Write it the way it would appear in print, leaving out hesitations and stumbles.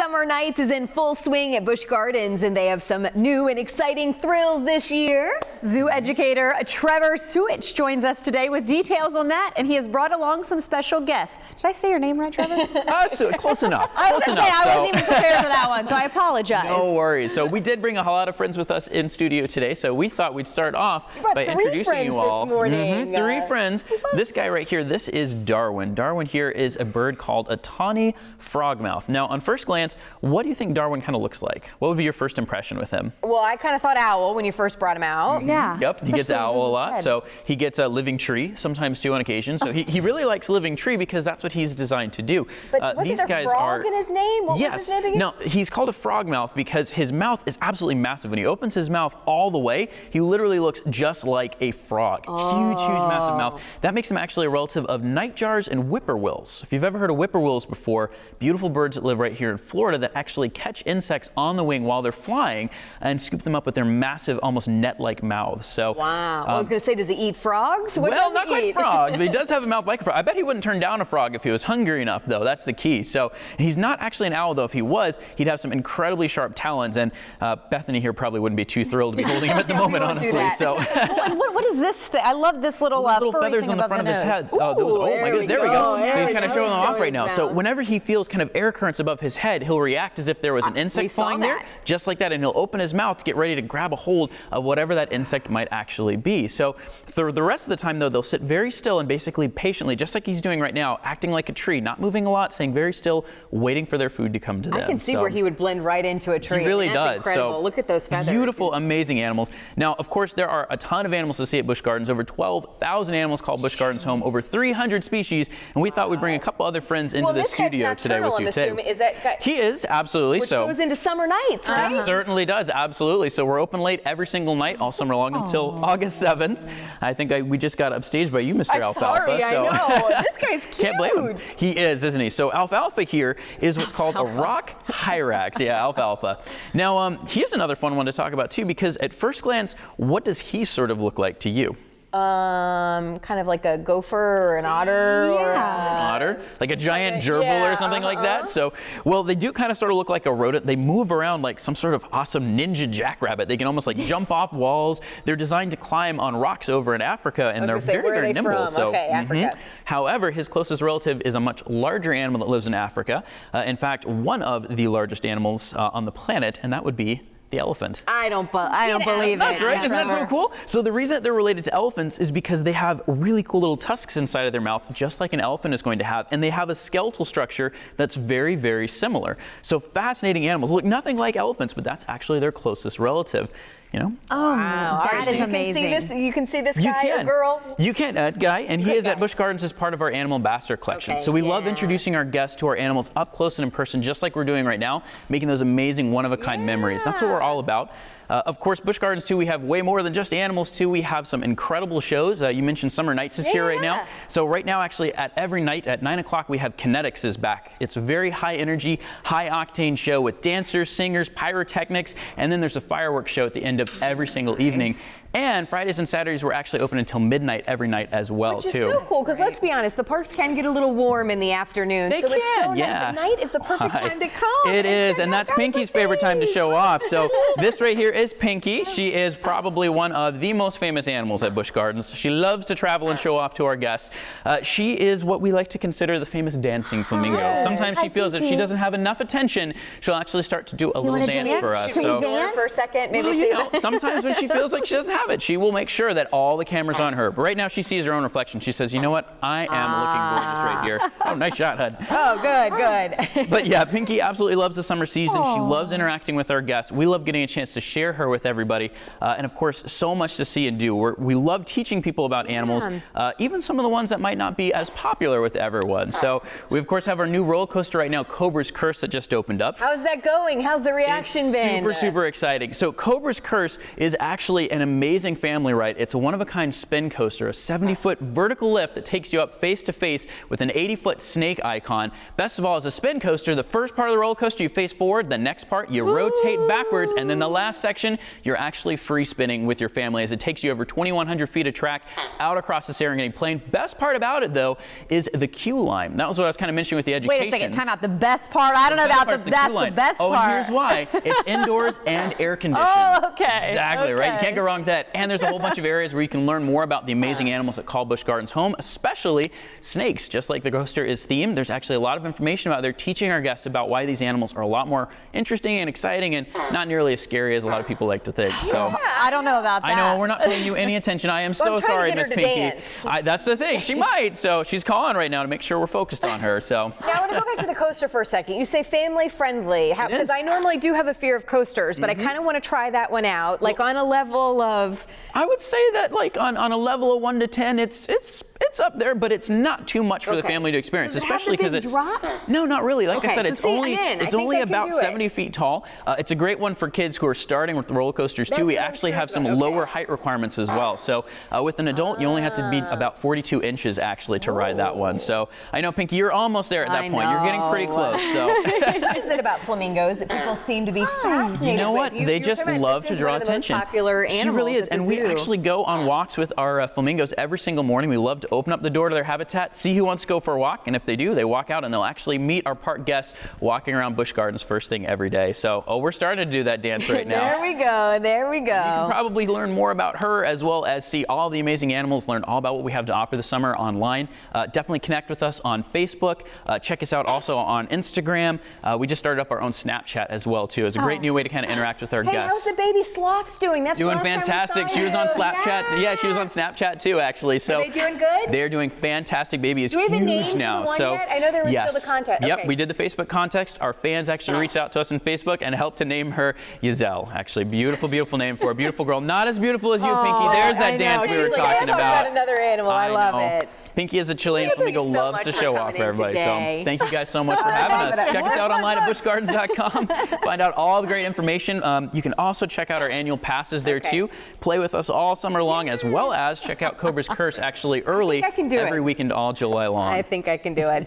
Summer Nights is in full swing at Busch Gardens, and they have some new and exciting thrills this year. Zoo educator Trevor Suich joins us today with details on that, and he has brought along some special guests. Did I say your name right, Trevor? Close enough. I was going to say, I wasn't even prepared for that one, so I apologize. No worries. So we did bring a lot of friends with us in studio today, so we thought we'd start off by introducing you all. This morning. Three friends. This guy right here, this is Darwin. Darwin here is a bird called a tawny frogmouth. Now, on first glance, what do you think Darwin kind of looks like? What would be your first impression with him? Well, I kind of thought owl when you first brought him out. Yeah. Yep, he gets owl a lot. So he gets a living tree sometimes too on occasion. So he really likes living tree because that's what he's designed to do. But wasn't there frog in his name? What was his name again? No, he's called a frogmouth because his mouth is absolutely massive. When he opens his mouth all the way, he literally looks just like a frog. Huge, massive mouth. That makes him actually a relative of nightjars and whippoorwills. If you've ever heard of whippoorwills before, beautiful birds that live right here in Florida that actually catch insects on the wing while they're flying and scoop them up with their massive, almost net-like mouths. So, wow. I was going to say, does he eat frogs? What well, does not he quite eat? frogs, but he does have a mouth like a frog. I bet he wouldn't turn down a frog if he was hungry enough, though. That's the key. So he's not actually an owl, though. If he was, he'd have some incredibly sharp talons, and Bethany here probably wouldn't be too thrilled to be holding him at the moment, honestly. So, what is this thing? I love this little feathers on the front of his head. Oh my goodness, there we go. So he's kind of showing them off right now. So whenever he feels kind of air currents above his head, he'll react as if there was an insect flying there, just like that, and he'll open his mouth to get ready to grab a hold of whatever that insect might actually be. So for the rest of the time, though, they'll sit very still and basically patiently, just like he's doing right now, acting like a tree, not moving a lot, staying very still, waiting for their food to come to them. I can see where he would blend right into a tree. He really That's does. Incredible. So look at those feathers. Beautiful, amazing animals. Now, of course, there are a ton of animals to see at Busch Gardens. Over 12,000 animals call Busch Gardens home. Over 300 species, and we thought we'd bring a couple other friends into the studio today with you today. Is that he is, absolutely. Which goes into Summer Nights, right? It certainly does, absolutely. So we're open late every single night all summer long until August 7th. I think we just got upstaged by you, Mr. Alfalfa. Sorry, I know. This guy's cute. Can't blame him. He is, isn't he? So Alfalfa here is what's called a rock hyrax. Yeah, Alfalfa. Now, here's another fun one to talk about too, because at first glance, what does he sort of look like to you? Kind of like a gopher or an otter. Or an otter, like a giant gerbil or something like that. So, well, they do kind of sort of look like a rodent. They move around like some sort of awesome ninja jackrabbit. They can almost like jump off walls. They're designed to climb on rocks over in Africa, and they're very nimble. So, okay, Africa. However, his closest relative is a much larger animal that lives in Africa. In fact, one of the largest animals on the planet, and that would be the elephant. I don't believe it. That's right. Isn't that so cool? So the reason that they're related to elephants is because they have really cool little tusks inside of their mouth, just like an elephant is going to have, and they have a skeletal structure that's very, very similar. So fascinating animals. Look nothing like elephants, but that's actually their closest relative. You know? Oh, wow. That is amazing. You can see this guy, a girl? You can, guy, and he is at Busch Gardens as part of our Animal Ambassador collection. Okay, so we love introducing our guests to our animals up close and in person, just like we're doing right now, making those amazing one-of-a-kind memories. That's what we're all about. Of course, Busch Gardens, too, we have way more than just animals, too. We have some incredible shows. You mentioned Summer Nights is here right now. So right now, actually, at every night at 9 o'clock, we have Kinetics is back. It's a very high-energy, high-octane show with dancers, singers, pyrotechnics, and then there's a fireworks show at the end of every single evening. And Fridays and Saturdays, we're actually open until midnight every night as well, Which is so cool, because let's be honest, the parks can get a little warm in the afternoon. They so can, it's so nice. The night is the perfect time to come. It is, and that's Pinky's favorite time to show off. So this right here is Pinky. She is probably one of the most famous animals at Busch Gardens. She loves to travel and show off to our guests. She is what we like to consider the famous dancing flamingo. Sometimes she feels if she doesn't have enough attention, she'll actually start to do a little dance for us. Can you dance for a second? Maybe sometimes when she feels like she doesn't have it, she will make sure that all the cameras on her. But right now she sees her own reflection. She says, you know what? I am looking gorgeous right here. Oh, nice shot, Hud. Oh, good. But yeah, Pinky absolutely loves the summer season. She loves interacting with our guests. We love getting a chance to share her with everybody. And of course, so much to see and do. We love teaching people about animals, even some of the ones that might not be as popular with everyone. So we, of course, have our new roller coaster right now, Cobra's Curse, that just opened up. How's that going? How's the reaction been? Super exciting. So Cobra's Curse is actually an amazing family ride. It's a one-of-a-kind spin coaster, a 70-foot vertical lift that takes you up face-to-face with an 80-foot snake icon. Best of all, as a spin coaster, the first part of the roller coaster, you face forward. The next part, you rotate backwards. And then the last section section, you're actually free spinning with your family as it takes you over 2,100 feet of track out across the Serengeti Plain. Best part about it, though, is the queue line. That was what I was kind of mentioning with the education. Wait a second, time out. The best part? I don't know about the best part. Oh, and here's why. It's indoors and air conditioned. Oh, okay. Exactly, right? You can't go wrong with that. And there's a whole bunch of areas where you can learn more about the amazing animals that call Busch Gardens home, especially snakes. Just like the coaster is themed, there's actually a lot of information out there teaching our guests about why these animals are a lot more interesting and exciting and not nearly as scary as a lot of people like to think. So I don't know about that. I know, we're not paying you any attention. I am so sorry, Miss Pinky. That's the thing. She might. So she's calling right now to make sure we're focused on her. So now I want to go back to the coaster for a second. You say family friendly, because I normally do have a fear of coasters, but I kind of want to try that one out, like on a level of. I would say that like on a level of 1 to 10, it's up there, but it's not too much for the family to experience, especially because it's drop? No, not really. Like I said, so it's only about 70 feet tall. It's a great one for kids who are starting with roller coasters too. We actually have some lower height requirements as well. So with an adult, you only have to be about 42 inches actually to ride that one. So I know, Pinky, you're almost there at that point. You're getting pretty close. So what is it about flamingos that people seem to be fascinated with? You know what? They just love to draw attention. She really is, and we actually go on walks with our flamingos every single morning. We love to open up the door to their habitat, see who wants to go for a walk, and if they do, they walk out and they'll actually meet our park guests walking around Busch Gardens first thing every day. So, we're starting to do that dance right now. There we go. There we go. You can probably learn more about her as well as see all the amazing animals, learn all about what we have to offer this summer online. Definitely connect with us on Facebook. Check us out also on Instagram. We just started up our own Snapchat as well too. It's a great new way to kind of interact with our guests. How's the baby sloths doing? That's doing fantastic. She was on Snapchat. Yeah, she was on Snapchat too, actually. So are they doing good? They're doing fantastic. Baby is huge now. Yet? I know there was still the contest. Yep, we did the Facebook contest. Our fans actually reached out to us on Facebook and helped to name her Giselle. Actually, beautiful, beautiful name for a beautiful girl. Not as beautiful as you, Pinky. There's that dance we were talking about. Another animal. I love it. Pinky is a Chilean flamingo, loves to show off for everybody. So thank you guys so much for having us. Check us out online at buschgardens.com. Find out all the great information. You can also check out our annual passes there too. Play with us all summer long, as well as check out Cobra's Curse actually early every weekend all July long. I think I can do it.